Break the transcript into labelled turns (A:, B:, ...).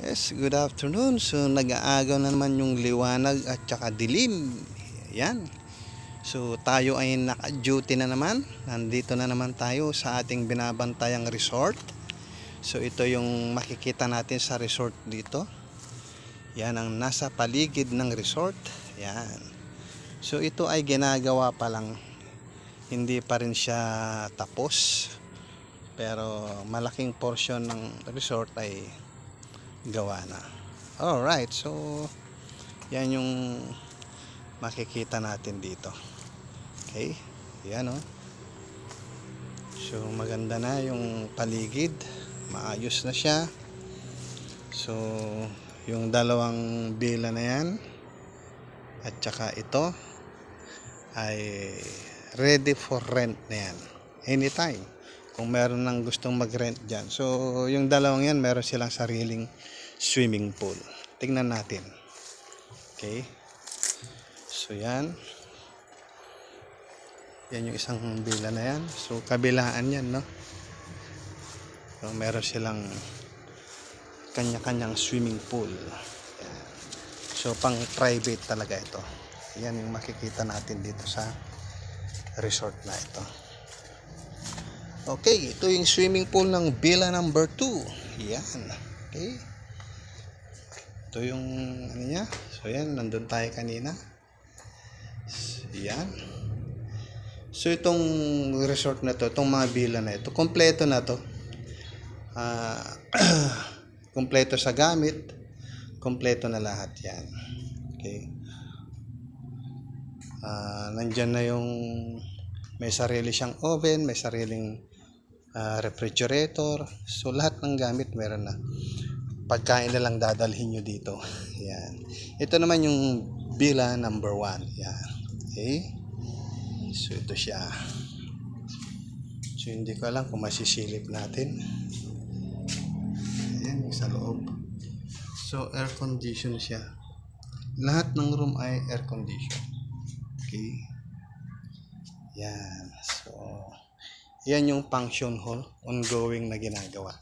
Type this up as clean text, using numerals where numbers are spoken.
A: Yes, good afternoon. So nag-aagaw na naman yung liwanag at saka dilim. Yan. So tayo ay naka-duty na naman. Nandito na naman tayo sa ating binabantayang resort. So ito yung makikita natin sa resort dito. Yan ang nasa paligid ng resort. Yan. So ito ay ginagawa pa lang. Hindi pa rin siya tapos. Pero malaking portion ng resort ay gawa na. Alright, so yan yung makikita natin dito. Okay, yan o. So maganda na yung paligid, maayos na siya. So yung dalawang bila na yan at saka ito ay ready for rent na yan anytime kung meron nang gustong mag-rent dyan. So yung dalawang yan meron silang sariling swimming pool. Tingnan natin. Okay, so yan yung isang bila na yan. So kabilaan yan, no? So meron silang kanya-kanyang swimming pool. Yan. So pang private talaga ito. Yan yung makikita natin dito sa resort na ito. Okay, ito yung swimming pool ng villa number 2. Yan. Okay. Ito yung ano niya. So yan, nandun tayo kanina. Yan. So itong resort na to, itong mga villa na ito, kompleto na to. Kompleto sa gamit, kompleto na lahat yan. Okay. Nandyan na yung may sarili siyang oven, may sariling refrigerator. So lahat ng gamit meron na. Pagkain na lang dadalhin nyo dito. Yan. Ito naman yung villa number 1. Yan. Okay. So ito siya. So hindi ko alam kung masisilip natin. Ayan yung sa loob. So air condition siya. Lahat ng room ay air condition. Okay. Yan. So yan yung function hall ongoing na ginagawa.